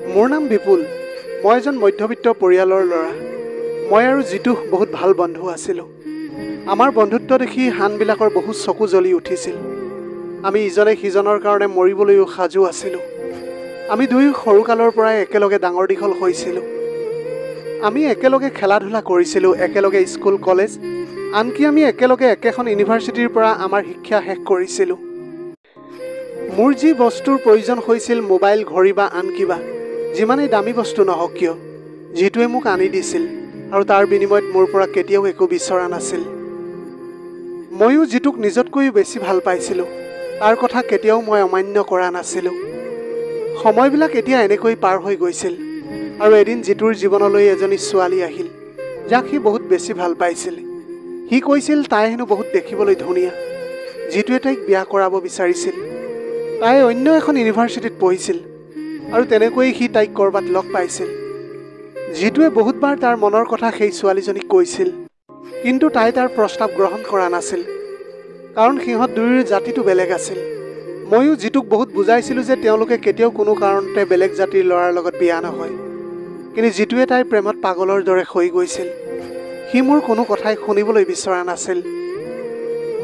মোৰ নাম বিপুল। মই এজন মধ্যবিত্ত পৰিয়ালৰ ল'ৰা। মই আৰু জিতু বহুত ভাল বন্ধু আছিলোঁ। আমাৰ বন্ধুত্ব দেখি হানবিলাকৰ বহুত চকু জ্বলি উঠিছিল। আমি ইজনে সিজনৰ কাৰণে মৰিবলৈও সাজু আছিলোঁ। আমি দুয়ো সৰুকালৰ পৰাই একেলগে ডাঙৰ দীঘল হৈছিলোঁ। আমি একেলগে খেলা ধূলা কৰিছিলোঁ, একেলগে স্কুল কলেজ, আনকি আমি একেলগে একেখন ইউনিভাৰ্চিটিৰ পৰা আমাৰ শিক্ষা শেষ কৰিছিলোঁ। মোৰ যি বস্তুৰ প্ৰয়োজন হৈছিল, মোবাইল, ঘড়ী বা আন কিবা, যিমানেই দামী বস্তু নহওক কিয়, জিতুৱে মোক আনি দিছিল আৰু তাৰ বিনিময়ত মোৰ পৰা কেতিয়াও একো বিচৰা নাছিল। ময়ো জিতুক নিজতকৈও বেছি ভাল পাইছিলোঁ। তাৰ কথা কেতিয়াও মই অমান্য কৰা নাছিলোঁ। সময়বিলাক এতিয়া এনেকৈ পাৰ হৈ গৈছিল আৰু এদিন জিতুৰ জীৱনলৈ এজনী ছোৱালী আহিল, যাক সি বহুত বেছি ভাল পাইছিল। সি কৈছিল তাই হেনো বহুত দেখিবলৈ ধুনীয়া। জিতুৱে তাইক বিয়া কৰাব বিচাৰিছিল। তাই অন্য এখন ইউনিভাৰ্চিটিত পঢ়িছিল আৰু তেনেকৈয়ে সি তাইক ক'ৰবাত লগ পাইছিল। জিতুৱে বহুতবাৰ তাৰ মনৰ কথা সেই ছোৱালীজনীক কৈছিল, কিন্তু তাই তাৰ প্ৰস্তাৱ গ্ৰহণ কৰা নাছিল, কাৰণ সিহঁত দুয়োৰ জাতিটো বেলেগ আছিল। ময়ো জিতুক বহুত বুজাইছিলোঁ যে তেওঁলোকে কেতিয়াও কোনো কাৰণতে বেলেগ জাতিৰ ল'ৰাৰ লগত বিয়া নহয়, কিন্তু জিতুৱে তাইৰ প্ৰেমত পাগলৰ দৰে হৈ গৈছিল। সি মোৰ কোনো কথাই শুনিবলৈ বিচৰা নাছিল।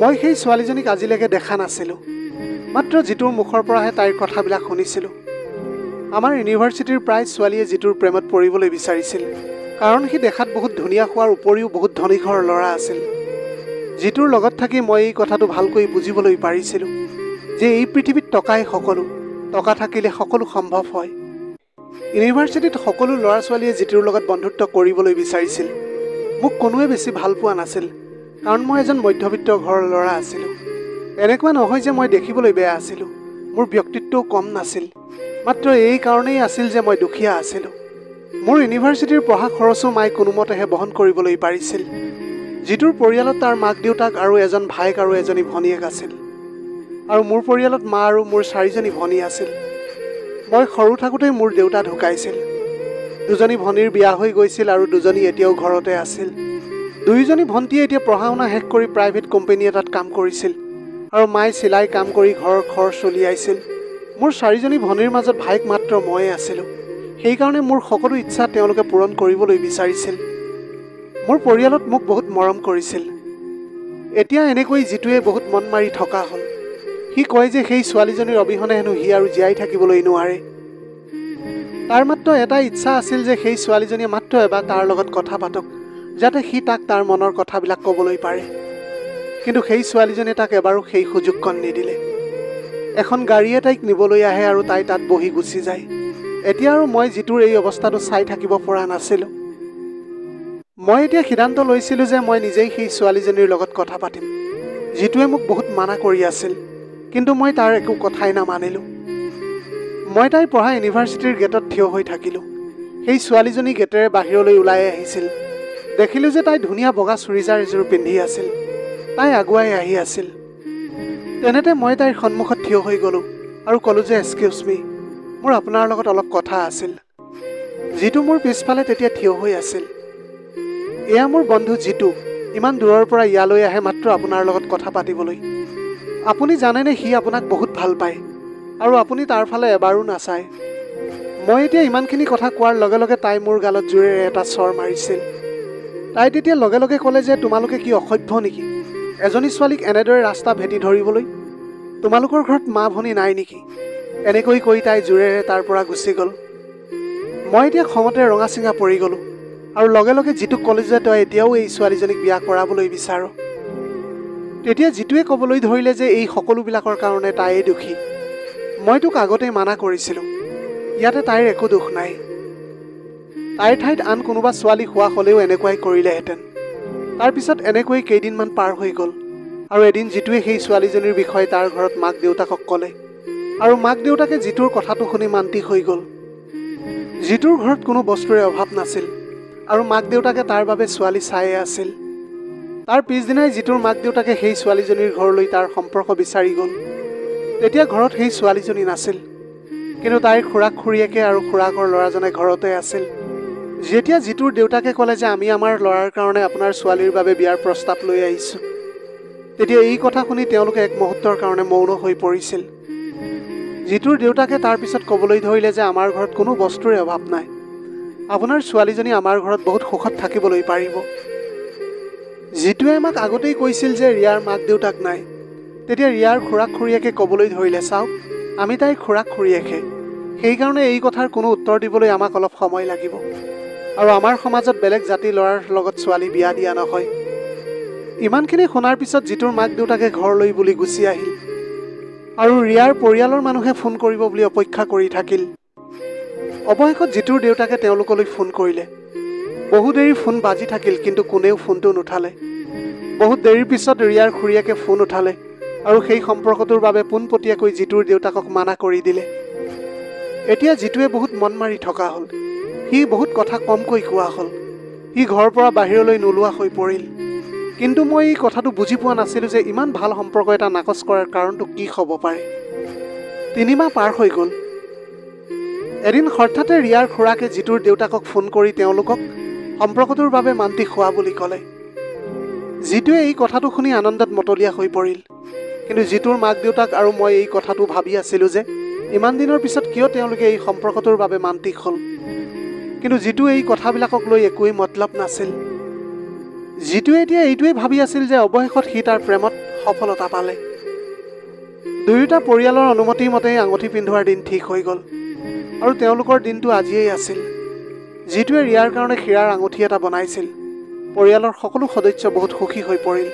মই সেই ছোৱালীজনীক আজিলৈকে দেখা নাছিলোঁ, মাত্ৰ জিতুৰ মুখৰ পৰাহে তাইৰ কথাবিলাক শুনিছিলোঁ। আমাৰ ইউনিভাৰ্চিটিৰ প্ৰায় ছোৱালীয়ে জিতুৰ প্ৰেমত পৰিবলৈ বিচাৰিছিল, কাৰণ সি দেখাত বহুত ধুনীয়া হোৱাৰ উপৰিও বহুত ধনী ঘৰৰ ল'ৰা আছিল। জিতুৰ লগত থাকি মই এই কথাটো ভালকৈ বুজিবলৈ পাৰিছিলোঁ যে এই পৃথিৱীত টকাই সকলো, টকা থাকিলে সকলো সম্ভৱ হয়। ইউনিভাৰ্চিটিত সকলো ল'ৰা ছোৱালীয়ে জিতুৰ লগত বন্ধুত্ব কৰিবলৈ বিচাৰিছিল। মোক কোনোৱে বেছি ভাল পোৱা নাছিল, কাৰণ মই এজন মধ্যবিত্ত ঘৰৰ ল'ৰা আছিলোঁ। এনেকুৱা নহয় যে মই দেখিবলৈ বেয়া আছিলোঁ, মোৰ ব্যক্তিত্বও কম নাছিল, মাত্ৰ এই কাৰণেই আছিল যে মই দুখীয়া আছিলোঁ। মোৰ ইউনিভাৰ্চিটিৰ পঢ়া খৰচো মায়ে কোনোমতেহে বহন কৰিবলৈ পাৰিছিল। জিতুৰ পৰিয়ালত তাৰ মাক দেউতাক আৰু এজন ভায়েক আৰু এজনী ভনীয়েক আছিল, আৰু মোৰ পৰিয়ালত মা আৰু মোৰ 4জনী ভনী আছিল। মই সৰু থাকোঁতেই মোৰ দেউতা ঢুকাইছিল। দুজনী ভনীৰ বিয়া হৈ গৈছিল আৰু দুজনী এতিয়াও ঘৰতে আছিল। দুয়োজনী ভণ্টীয়ে এতিয়া পঢ়া শুনা শেষ কৰি প্ৰাইভেট কোম্পানী এটাত কাম কৰিছিল, আৰু মায়ে চিলাই কাম কৰি ঘৰৰ খৰচ চলিয়াইছিল। মোৰ 4জনী ভনীৰ মাজত ভায়েক মাত্ৰ ময়ে আছিলোঁ। সেইকাৰণে মোৰ সকলো ইচ্ছা তেওঁলোকে পূৰণ কৰিবলৈ বিচাৰিছিল। মোৰ পৰিয়ালত মোক বহুত মৰম কৰিছিল। এতিয়া এনেকৈ জিতুৱে বহুত মন মাৰি থকা হ'ল। সি কয় যে সেই ছোৱালীজনীৰ অবিহনে হেনো সি আৰু জীয়াই থাকিবলৈ নোৱাৰে। তাৰ মাত্ৰ এটা ইচ্ছা আছিল যে সেই ছোৱালীজনীয়ে মাত্ৰ এবাৰ তাৰ লগত কথা পাতক, যাতে সি তাক তাৰ মনৰ কথাবিলাক ক'বলৈ পাৰে। কিন্তু সেই ছোৱালীজনীয়ে তাক এবাৰো সেই সুযোগকণ নিদিলে। এখন গাড়ীয়ে তাইক নিবলৈ আহে আৰু তাই তাত বহি গুচি যায়। এতিয়া আৰু মই জিতুৰ এই অৱস্থাটো চাই থাকিব পৰা নাছিলোঁ। মই এতিয়া সিদ্ধান্ত লৈছিলোঁ যে মই নিজেই সেই ছোৱালীজনীৰ লগত কথা পাতিম। জিতুৱে মোক বহুত মানা কৰি আছিল, কিন্তু মই তাৰ একো কথাই নামানিলোঁ। মই তাই পঢ়া ইউনিভাৰ্চিটিৰ গেটত থিয় হৈ থাকিলোঁ। সেই ছোৱালীজনী গেটেৰে বাহিৰলৈ ওলাই আহিছিল। দেখিলোঁ যে তাই ধুনীয়া বগা চুৰিজাৰ এযোৰ পিন্ধি আছিল। তাই আগুৱাই আহি আছিল। তেনেতে মই তাইৰ সন্মুখত থিয় হৈ গ'লোঁ আৰু ক'লোঁ যে এক্সকিউজ মি, মোৰ আপোনাৰ লগত অলপ কথা আছিল। জিতু মোৰ পিছফালে তেতিয়া থিয় হৈ আছিল। এয়া মোৰ বন্ধু জিতু, ইমান দূৰৰ পৰা ইয়ালৈ আহে মাত্ৰ আপোনাৰ লগত কথা পাতিবলৈ। আপুনি জানেনে সি আপোনাক বহুত ভাল পায়, আৰু আপুনি তাৰ ফালে এবাৰো নাচায়। মই এতিয়া ইমানখিনি কথা কোৱাৰ লগে লগে তাই মোৰ গালত জোৰেৰে এটা চৰ মাৰিছিল। তাই তেতিয়া লগে লগে ক'লে যে তোমালোকে কি অসভ্য নেকি, এজনী ছোৱালীক এনেদৰে ৰাস্তা ভেটি ধৰিবলৈ? তোমালোকৰ ঘৰত মা ভনী নাই নেকি? এনেকৈ কৈ তাই জোৰেৰে তাৰ পৰা গুচি গ'ল। মই এতিয়া খঙতে ৰঙা চিঙা পৰি গ'লোঁ, আৰু লগে লগে জিতুক ক'লোঁ যে তই এতিয়াও এই ছোৱালীজনীক বিয়া কৰাবলৈ বিচাৰ। তেতিয়া জিতুৱে ক'বলৈ ধৰিলে যে এই সকলোবিলাকৰ কাৰণে তাইয়ে দোষী। মই তোক আগতেই মানা কৰিছিলোঁ, ইয়াতে তাইৰ একো দোষ নাই। তাইৰ ঠাইত আন কোনোবা ছোৱালী হোৱা হ'লেও এনেকুৱাই কৰিলেহেঁতেন। তাৰপিছত এনেকৈ কেইদিনমান পাৰ হৈ গ'ল, আৰু এদিন জিতুৱে সেই ছোৱালীজনীৰ বিষয়ে তাৰ ঘৰত মাক দেউতাকক ক'লে, আৰু মাক দেউতাকে জিতুৰ কথাটো শুনি মান্তি হৈ গ'ল। জিতুৰ ঘৰত কোনো বস্তুৰে অভাৱ নাছিল, আৰু মাক দেউতাকে তাৰ বাবে ছোৱালী চায়ে আছিল। তাৰ পিছদিনাই জিতুৰ মাক দেউতাকে সেই ছোৱালীজনীৰ ঘৰলৈ তাৰ সম্পৰ্ক বিচাৰি গ'ল। তেতিয়া ঘৰত সেই ছোৱালীজনী নাছিল, কিন্তু তাইৰ খুৰাক খুৰীয়েকে আৰু খুৰাকৰ ল'ৰাজনে ঘৰতে আছিল। যেতিয়া জিতুৰ দেউতাকে ক'লে যে আমি আমাৰ ল'ৰাৰ কাৰণে আপোনাৰ ছোৱালীৰ বাবে বিয়াৰ প্ৰস্তাৱ লৈ আহিছোঁ, তেতিয়া এই কথা শুনি তেওঁলোকে এক মুহূৰ্তৰ কাৰণে মৌন হৈ পৰিছিল। জিতুৰ দেউতাকে তাৰ পিছত ক'বলৈ ধৰিলে যে আমাৰ ঘৰত কোনো বস্তুৰে অভাৱ নাই, আপোনাৰ ছোৱালীজনী আমাৰ ঘৰত বহুত সুখত থাকিবলৈ পাৰিব। জিতুৱে আমাক আগতেই কৈছিল যে ৰিয়াৰ মাক দেউতাক নাই। তেতিয়া ৰিয়াৰ খুৰাক খুৰীয়েকে ক'বলৈ ধৰিলে, চাওক আমি তাইৰ খুৰাক খুৰীয়েকহে, সেইকাৰণে এই কথাৰ কোনো উত্তৰ দিবলৈ আমাক অলপ সময় লাগিব, আৰু আমাৰ সমাজত বেলেগ জাতি ল'ৰাৰ লগত ছোৱালী বিয়া দিয়া নহয়। ইমানখিনি শুনাৰ পিছত জিতুৰ মাক দেউতাকে ঘৰলৈ বুলি গুচি আহিল, আৰু ৰিয়াৰ পৰিয়ালৰ মানুহে ফোন কৰিব বুলি অপেক্ষা কৰি থাকিল। অৱশেষত জিতুৰ দেউতাকে তেওঁলোকলৈ ফোন কৰিলে। বহু দেৰি ফোন বাজি থাকিল, কিন্তু কোনেও ফোনটো নুঠালে। বহুত দেৰিৰ পিছত ৰিয়াৰ খুৰীয়েকে ফোন উঠালে, আৰু সেই সম্পৰ্কটোৰ বাবে পোনপটীয়াকৈ জিতুৰ দেউতাকক মানা কৰি দিলে। এতিয়া জিতুৱে বহুত মন মাৰি থকা হ'ল, সি বহুত কথা কমকৈ কোৱা হ'ল, সি ঘৰৰ পৰা বাহিৰলৈ নোলোৱা হৈ পৰিল। কিন্তু মই এই কথাটো বুজি পোৱা নাছিলোঁ যে ইমান ভাল সম্পৰ্ক এটা নাকচ কৰাৰ কাৰণটো কি হ'ব পাৰে। 3 মাহ পাৰ হৈ গ'ল। এদিন হঠাতে ৰিয়াৰ খুৰাকে জিতুৰ দেউতাকক ফোন কৰি তেওঁলোকক সম্পৰ্কটোৰ বাবে মান্তি হোৱা বুলি ক'লে। জিতুৱে এই কথাটো শুনি আনন্দত মতলীয়া হৈ পৰিল। কিন্তু জিতুৰ মাক দেউতাক আৰু মই এই কথাটো ভাবি আছিলোঁ যে ইমান দিনৰ পিছত কিয় তেওঁলোকে এই সম্পৰ্কটোৰ বাবে মান্তি হ'ল। কিন্তু জিতু এই কথাবিলাকক লৈ একোৱেই মতলব নাছিল। জিতুৱে এতিয়া এইটোৱেই ভাবি আছিল যে অৱশেষত সি তাৰ প্ৰেমত সফলতা পালে। দুয়োটা পৰিয়ালৰ অনুমতি মতে আঙুঠি পিন্ধোৱাৰ দিন ঠিক হৈ গ'ল, আৰু তেওঁলোকৰ দিনটো আজিয়েই আছিল। জিতুৱে ৰিয়াৰ কাৰণে হীৰাৰ আঙুঠি এটা বনাইছিল। পৰিয়ালৰ সকলো সদস্য বহুত সুখী হৈ পৰিল।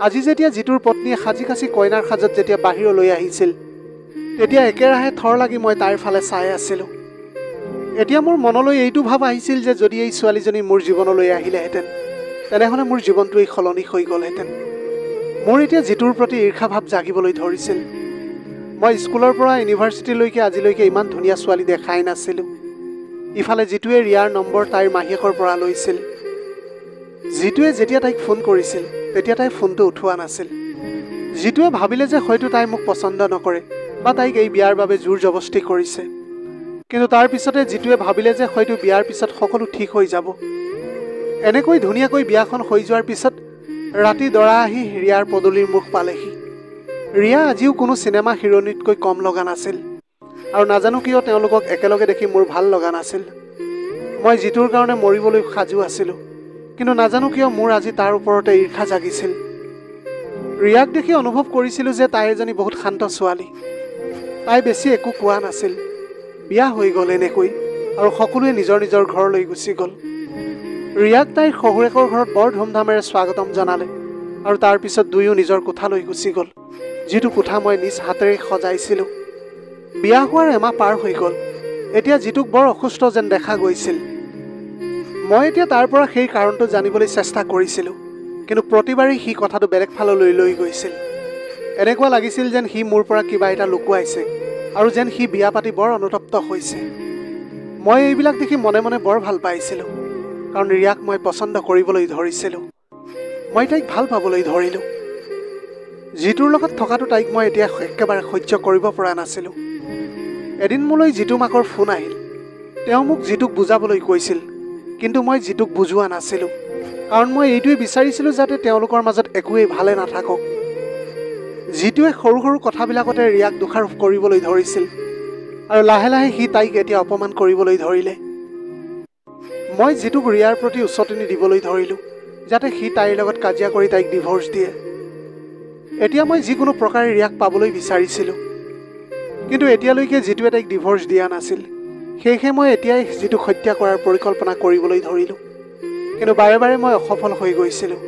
আজি যেতিয়া জিতুৰ পত্নীয়ে সাজি কাচি কইনাৰ সাজত যেতিয়া বাহিৰলৈ আহিছিল, তেতিয়া একেৰাহে থৰ লাগি মই তাইৰ ফালে চাই আছিলোঁ। এতিয়া মোৰ মনলৈ এইটো ভাৱ আহিছিল যে যদি এই ছোৱালীজনী মোৰ জীৱনলৈ আহিলেহেঁতেন, তেনেহ'লে মোৰ জীৱনটোৱেই সলনি হৈ গ'লহেঁতেন। মোৰ এতিয়া জিতুৰ প্ৰতি ঈৰ্ষা ভাৱ জাগিবলৈ ধৰিছিল। মই স্কুলৰ পৰা ইউনিভাৰ্চিটিলৈকে আজিলৈকে ইমান ধুনীয়া ছোৱালী দেখাই নাছিলোঁ। ইফালে জিতুৱে ৰিয়াৰ নম্বৰ তাইৰ মাহীয়েকৰ পৰা লৈছিল। জিতুৱে যেতিয়া তাইক ফোন কৰিছিল, তেতিয়া তাই ফোনটো উঠোৱা নাছিল। জিতুৱে ভাবিলে যে হয়তো তাই মোক পচন্দ নকৰে বা তাইক এই বিয়াৰ বাবে জোৰ জবস্তি কৰিছে। কিন্তু তাৰ পিছতে জিতুৱে ভাবিলে যে হয়তো বিয়াৰ পিছত সকলো ঠিক হৈ যাব। এনেকৈ ধুনীয়াকৈ বিয়াখন হৈ যোৱাৰ পিছত ৰাতি দৰা আহি ৰিয়াৰ পদূলিৰ মুখ পালেহি। ৰিয়া আজিও কোনো চিনেমা হিৰোইনতকৈ কম লগা নাছিল, আৰু নাজানো কিয় তেওঁলোকক একেলগে দেখি মোৰ ভাল লগা নাছিল। মই জিতুৰ কাৰণে মৰিবলৈ সাজু আছিলোঁ, কিন্তু নাজানো কিয় মোৰ আজি তাৰ ওপৰতে ঈৰ্ষা জাগিছিল। ৰিয়াক দেখি অনুভৱ কৰিছিলোঁ যে তাই এজনী বহুত শান্ত ছোৱালী। তাই বেছি একো কোৱা নাছিল। বিয়া হৈ গ'ল এনেকৈ, আৰু সকলোৱে নিজৰ নিজৰ ঘৰলৈ গুচি গ'ল। ৰিয়াক তাইৰ শহুৰেকৰ ঘৰত বৰ ধুমধামেৰে স্বাগতম জনালে, আৰু তাৰ পিছত দুয়ো নিজৰ কোঠালৈ গুচি গ'ল, যিটো কোঠা মই নিজ হাতেৰে সজাইছিলোঁ। বিয়া হোৱাৰ এমাহ পাৰ হৈ গ'ল। এতিয়া জিতুক বৰ অসুস্থ যেন দেখা গৈছিল। মই এতিয়া তাৰ পৰা সেই কাৰণটো জানিবলৈ চেষ্টা কৰিছিলোঁ, কিন্তু প্ৰতিবাৰেই সি কথাটো বেলেগ ফাললৈ লৈ গৈছিল। এনেকুৱা লাগিছিল যেন সি মোৰ পৰা কিবা এটা লুকুৱাইছে, আৰু যেন সি বিয়া পাতি বৰ অনুতপ্ত হৈছে। মই এইবিলাক দেখি মনে মনে বৰ ভাল পাইছিলোঁ, কাৰণ ৰিয়াক মই পচন্দ কৰিবলৈ ধৰিছিলোঁ। মই তাইক ভাল পাবলৈ ধৰিলোঁ। জিতুৰ লগত থকাটো তাইক মই এতিয়া একেবাৰে সহ্য কৰিব পৰা নাছিলোঁ। এদিন মোলৈ জিতু মাকৰ ফোন আহিল। তেওঁ মোক জিতুক বুজাবলৈ কৈছিল, কিন্তু মই জিতুক বুজোৱা নাছিলোঁ, কাৰণ মই এইটোৱেই বিচাৰিছিলোঁ যাতে তেওঁলোকৰ মাজত একোৱেই ভালে নাথাকক। জিতুৱে সৰু সৰু কথাবিলাকতে ৰিয়াক দোষাৰোপ কৰিবলৈ ধৰিছিল, আৰু লাহে লাহে সি তাইক এতিয়া অপমান কৰিবলৈ ধৰিলে। মই জিতুক ৰিয়াৰ প্ৰতি উচতনি দিবলৈ ধৰিলোঁ, যাতে সি তাইৰ লগত কাজিয়া কৰি তাইক ডিভ'ৰ্চ দিয়ে। এতিয়া মই যিকোনো প্ৰকাৰে ৰিয়াক পাবলৈ বিচাৰিছিলোঁ, কিন্তু এতিয়ালৈকে জিতুৱে তাইক ডিভ'ৰ্চ দিয়া নাছিল। সেয়েহে মই এতিয়াই জিতুক হত্যা কৰাৰ পৰিকল্পনা কৰিবলৈ ধৰিলোঁ, কিন্তু বাৰে বাৰে মই অসফল হৈ গৈছিলোঁ।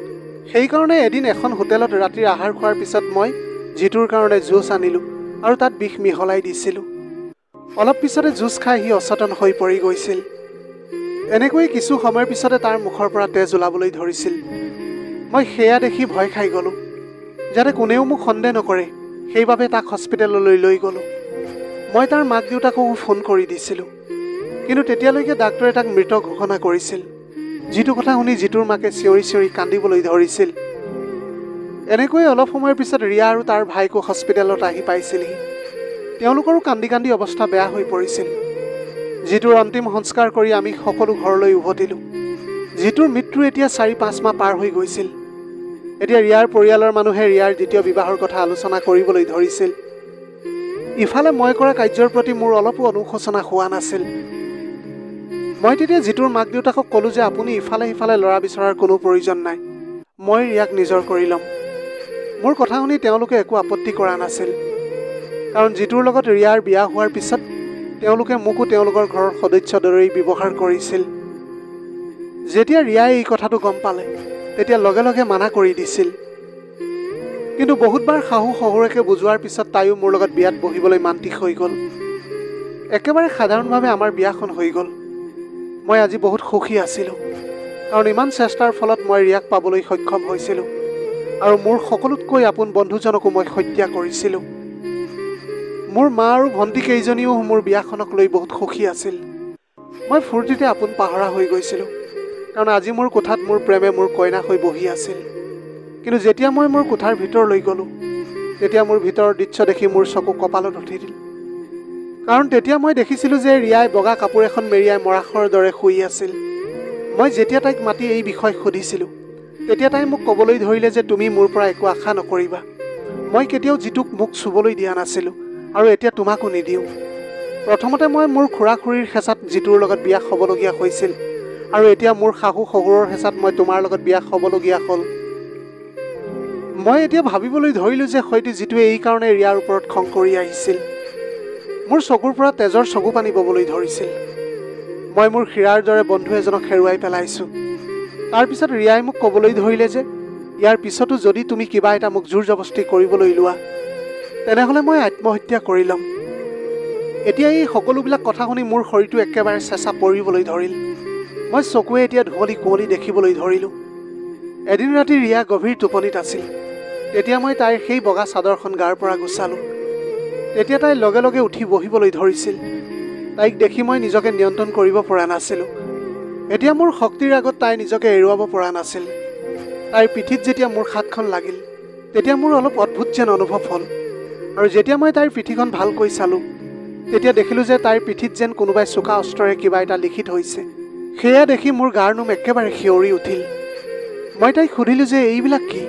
সেইকাৰণে এদিন এখন হোটেলত ৰাতিৰ আহাৰ খোৱাৰ পিছত মই জিতুৰ কাৰণে জুচ আনিলোঁ, আৰু তাত বিষ মিহলাই দিছিলোঁ। অলপ পিছতে জুচ খাই সি অচেতন হৈ পৰি গৈছিল। এনেকৈ কিছু সময়ৰ পিছতে তাৰ মুখৰ পৰা তেজ ওলাবলৈ ধৰিছিল। মই সেয়া দেখি ভয় খাই গ'লোঁ। যাতে কোনেও মোক সন্দেহ নকৰে, সেইবাবে তাক হস্পিটেললৈ লৈ গ'লোঁ। মই তাৰ মাক দেউতাককো ফোন কৰি দিছিলোঁ, কিন্তু তেতিয়ালৈকে ডাক্তৰে তাক মৃত ঘোষণা কৰিছিল। যিটো কথা শুনি জিতুৰ মাকে চিঞৰি চিঞৰি কান্দিবলৈ ধৰিছিল। এনেকৈ অলপ সময়ৰ পিছত ৰিয়া আৰু তাৰ ভাইকো হস্পিটেলত আহি পাইছিলহি। তেওঁলোকৰো কান্দি কান্দি অৱস্থা বেয়া হৈ পৰিছিল। জিতুৰ অন্তিম সংস্কাৰ কৰি আমি সকলো ঘৰলৈ উভতিলোঁ। জিতুৰ মৃত্যু এতিয়া 4-5 মাহ পাৰ হৈ গৈছিল। এতিয়া ৰিয়াৰ পৰিয়ালৰ মানুহে ৰিয়াৰ দ্বিতীয় বিবাহৰ কথা আলোচনা কৰিবলৈ ধৰিছিল। ইফালে মই কৰা কাৰ্যৰ প্ৰতি মোৰ অলপো অনুশোচনা হোৱা নাছিল। মই তেতিয়া জিতুৰ মাক দেউতাকক ক'লোঁ যে আপুনি ইফালে সিফালে ল'ৰা বিচৰাৰ কোনো প্ৰয়োজন নাই, মই ৰিয়াক নিজৰ কৰি ল'ম। মোৰ কথা শুনি তেওঁলোকে একো আপত্তি কৰা নাছিল, কাৰণ জিতুৰ লগত ৰিয়াৰ বিয়া হোৱাৰ পিছত তেওঁলোকে মোকো তেওঁলোকৰ ঘৰৰ সদস্যৰ দৰেই ব্যৱহাৰ কৰিছিল। যেতিয়া ৰিয়াই এই কথাটো গম পালে তেতিয়া লগে লগে মানা কৰি দিছিল, কিন্তু বহুতবাৰ শাহু শহুৰেকে বুজোৱাৰ পিছত তাইও মোৰ লগত বিয়াত বহিবলৈ মান্তি হৈ গ'ল। একেবাৰে সাধাৰণভাৱে আমাৰ বিয়াখন হৈ গ'ল। মই আজি বহুত সুখী আছিলোঁ, কাৰণ ইমান চেষ্টাৰ ফলত মই ৰিয়াক পাবলৈ সক্ষম হৈছিলোঁ আৰু মোৰ সকলোতকৈ আপোন বন্ধুজনকো মই হত্যা কৰিছিলোঁ। মোৰ মা আৰু ভণ্টি কেইজনীও মোৰ বিয়াখনক লৈ বহুত সুখী আছিল। মই ফূৰ্তিতে আপোন পাহৰা হৈ গৈছিলোঁ, কাৰণ আজি মোৰ কোঠাত মোৰ প্ৰেমে মোৰ কইনা হৈ বহি আছিল। কিন্তু যেতিয়া মই মোৰ কোঠাৰ ভিতৰলৈ গ'লোঁ তেতিয়া মোৰ ভিতৰৰ দৃশ্য দেখি মোৰ চকু কঁপালত উঠিল, কাৰণ তেতিয়া মই দেখিছিলোঁ যে ৰিয়াই বগা কাপোৰ এখন মেৰিয়াই মৰাশৰ দৰে শুই আছিল। মই যেতিয়া তাইক মাতি এই বিষয় সুধিছিলোঁ তেতিয়া তাই মোক ক'বলৈ ধৰিলে যে তুমি মোৰ পৰা একো আশা নকৰিবা, মই কেতিয়াও জিতুক মোক চুবলৈ দিয়া নাছিলোঁ আৰু এতিয়া তোমাকো নিদিওঁ। প্ৰথমতে মই মোৰ খুৰা খুৰীৰ হেঁচাত জিতুৰ লগত বিয়া হ'বলগীয়া হৈছিল আৰু এতিয়া মোৰ শাহু শহুৰৰ হেঁচাত মই তোমাৰ লগত বিয়া হ'বলগীয়া হ'ল। মই এতিয়া ভাবিবলৈ ধৰিলোঁ যে হয়তো জিতুৱে এই কাৰণে ৰিয়াৰ ওপৰত খং কৰি আহিছিল। মোৰ চকুৰ পৰা তেজৰ চকু পানী ববলৈ ধৰিছিল। মই মোৰ হীৰাৰ দৰে বন্ধু এজনক হেৰুৱাই পেলাইছোঁ। তাৰপিছত ৰিয়াই মোক ক'বলৈ ধৰিলে যে ইয়াৰ পিছতো যদি তুমি কিবা এটা মোক জোৰ জবস্তি কৰিবলৈ লোৱা তেনেহ'লে মই আত্মহত্যা কৰি ল'ম। এতিয়া এই সকলোবিলাক কথা শুনি মোৰ শৰীৰটো একেবাৰে চেঁচা পৰিবলৈ ধৰিল। মই চকুৱে এতিয়া ধুঁৱলি কুঁৱলী দেখিবলৈ ধৰিলোঁ। এদিন ৰাতি ৰিয়া গভীৰ টোপনিত আছিল। তেতিয়া মই তাইৰ সেই বগা চাদৰখন গাৰ পৰা গুচালোঁ। তেতিয়া তাই লগে লগে উঠি বহিবলৈ ধৰিছিল। তাইক দেখি মই নিজকে নিয়ন্ত্ৰণ কৰিব পৰা নাছিলোঁ। এতিয়া মোৰ শক্তিৰ আগত তাই নিজকে এৰুৱাব পৰা নাছিল। তাইৰ পিঠিত যেতিয়া মোৰ হাতখন লাগিল তেতিয়া মোৰ অলপ অদ্ভুত যেন অনুভৱ হ'ল, আৰু যেতিয়া মই তাইৰ পিঠিখন ভালকৈ চালোঁ তেতিয়া দেখিলোঁ যে তাইৰ পিঠিত যেন কোনোবাই চোকা অস্ত্ৰৰে কিবা এটা লিখি থৈছে। সেয়া দেখি মোৰ গাৰ নোম একেবাৰে শিয়ৰি উঠিল। মই তাইক সুধিলোঁ যে এইবিলাক কি?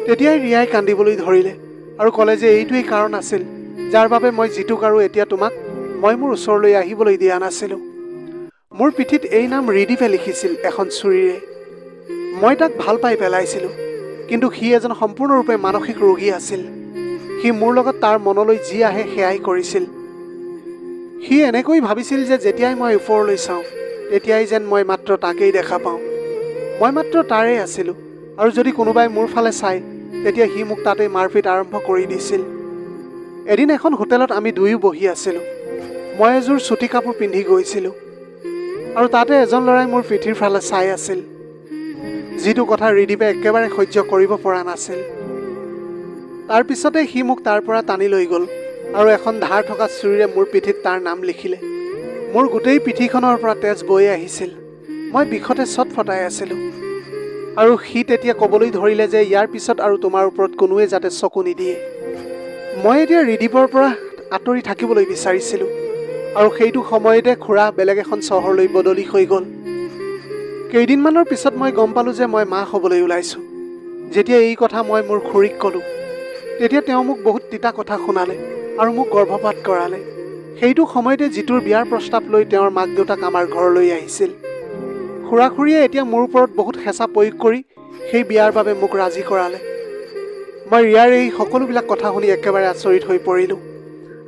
তেতিয়াই ৰিয়াই কান্দিবলৈ ধৰিলে আৰু ক'লে যে এইটোৱেই কাৰণ আছিল যাৰ বাবে মই জিতুক আৰু এতিয়া তোমাক মই মোৰ ওচৰলৈ আহিবলৈ দিয়া নাছিলোঁ। মোৰ পিঠিত এই নাম ৰিদীপে লিখিছিল এখন চুৰিৰে। মই তাক ভাল পাই পেলাইছিলোঁ, কিন্তু সি এজন সম্পূৰ্ণৰূপে মানসিক ৰোগী আছিল। সি মোৰ লগত তাৰ মনলৈ যি আহে সেয়াই কৰিছিল। সি এনেকৈ ভাবিছিল যে যেতিয়াই মই ওপৰলৈ চাওঁ তেতিয়াই যেন মই মাত্ৰ তাকেই দেখা পাওঁ। মই মাত্ৰ তাৰেই আছিলোঁ, আৰু যদি কোনোবাই মোৰ ফালে চায় তেতিয়া সি মোক তাতেই মাৰপিট আৰম্ভ কৰি দিছিল। এদিন এখন হোটেলত আমি দুয়ো বহি আছিলোঁ। মই এযোৰ চুটি কাপোৰ পিন্ধি গৈছিলোঁ আৰু তাতে এজন ল'ৰাই মোৰ পিঠিৰ ফালে চাই আছিল, যিটো কথা ৰিদীপে একেবাৰে সহ্য কৰিব পৰা নাছিল। তাৰপিছতে সি মোক তাৰ পৰা টানি লৈ গ'ল আৰু এখন ধাৰ থকা চুৰিৰে মোৰ পিঠিত তাৰ নাম লিখিলে। মোৰ গোটেই পিঠিখনৰ পৰা তেজ বৈ আহিছিল। মই বিষতে চটফটাই আছিলোঁ, আৰু সি তেতিয়া ক'বলৈ ধৰিলে যে ইয়াৰ পিছত আৰু তোমাৰ ওপৰত কোনোৱে যাতে চকু নিদিয়ে। মই এতিয়া ৰিদীপৰ পৰা আঁতৰি থাকিবলৈ বিচাৰিছিলোঁ, আৰু সেইটো সময়তে খুৰা বেলেগ এখন চহৰলৈ বদলি হৈ গ'ল। কেইদিনমানৰ পিছত মই গম পালোঁ যে মই মা হ'বলৈ ওলাইছোঁ। যেতিয়া এই কথা মই মোৰ খুৰীক ক'লোঁ তেতিয়া তেওঁ মোক বহুত তিতা কথা শুনালে আৰু মোক গৰ্ভপাত কৰালে। সেইটো সময়তে জিতুৰ বিয়াৰ প্ৰস্তাৱ লৈ তেওঁৰ মাক দেউতাক আমাৰ ঘৰলৈ আহিছিল। খুৰা খুৰীয়ে এতিয়া মোৰ ওপৰত বহুত হেঁচা প্ৰয়োগ কৰি সেই বিয়াৰ বাবে মোক ৰাজি কৰালে। মই ৰিয়াৰ এই সকলোবিলাক কথা শুনি একেবাৰে আচৰিত হৈ পৰিলোঁ,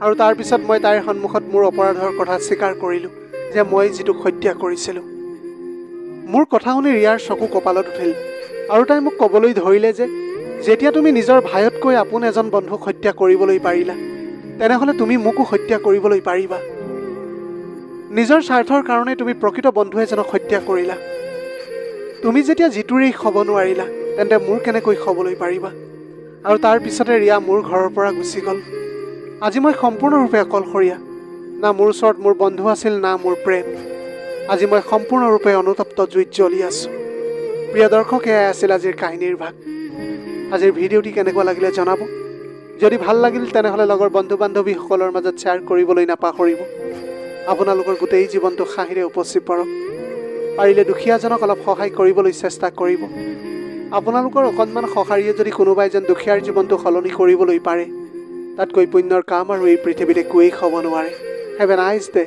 আৰু তাৰপিছত মই তাইৰ সন্মুখত মোৰ অপৰাধৰ কথা স্বীকাৰ কৰিলোঁ যে মই জিতুক হত্যা কৰিছিলোঁ। মোৰ কথা শুনি ৰিয়াৰ চকু কঁপালত উঠিল, আৰু তাই মোক ক'বলৈ ধৰিলে যে যেতিয়া তুমি নিজৰ ভাইতকৈ আপোন এজন বন্ধুক হত্যা কৰিবলৈ পাৰিলা তেনেহ'লে তুমি মোকো হত্যা কৰিবলৈ পাৰিবা। নিজৰ স্বাৰ্থৰ কাৰণে তুমি প্ৰকৃত বন্ধু এজনক হত্যা কৰিলা। তুমি যেতিয়া জিতুৰেই হ'ব নোৱাৰিলা তেন্তে মোৰ কেনেকৈ হ'বলৈ পাৰিবা? আৰু তাৰ পিছতে ৰিয়া মোৰ ঘৰৰ পৰা গুচি গ'ল। আজি মই সম্পূৰ্ণৰূপে অকলশৰীয়া। না মোৰ ওচৰত মোৰ বন্ধু আছিল, না মোৰ প্ৰেম। আজি মই সম্পূৰ্ণৰূপে অনুতপ্ত জুইত জ্বলি আছোঁ। প্ৰিয় দৰ্শক, এয়াই আছিল আজিৰ কাহিনীৰ ভাগ। আজিৰ ভিডিঅ'টি কেনেকুৱা লাগিলে জনাব। যদি ভাল লাগিল তেনেহ'লে লগৰ বন্ধু বান্ধৱীসকলৰ মাজত শ্বেয়াৰ কৰিবলৈ নাপাহৰিব। আপোনালোকৰ গোটেই জীৱনটো হাঁহিৰে উপচি পৰক। পাৰিলে দুখীয়াজনক অলপ সহায় কৰিবলৈ চেষ্টা কৰিব। আপোনালোকৰ অকণমান সঁহাৰিয়ে যদি কোনোবা এজন দুখীয়াৰ জীৱনটো সলনি কৰিবলৈ পাৰে তাতকৈ পুণ্যৰ কাম আৰু এই পৃথিৱীত একোৱেই হ'ব নোৱাৰে। Have a nice day.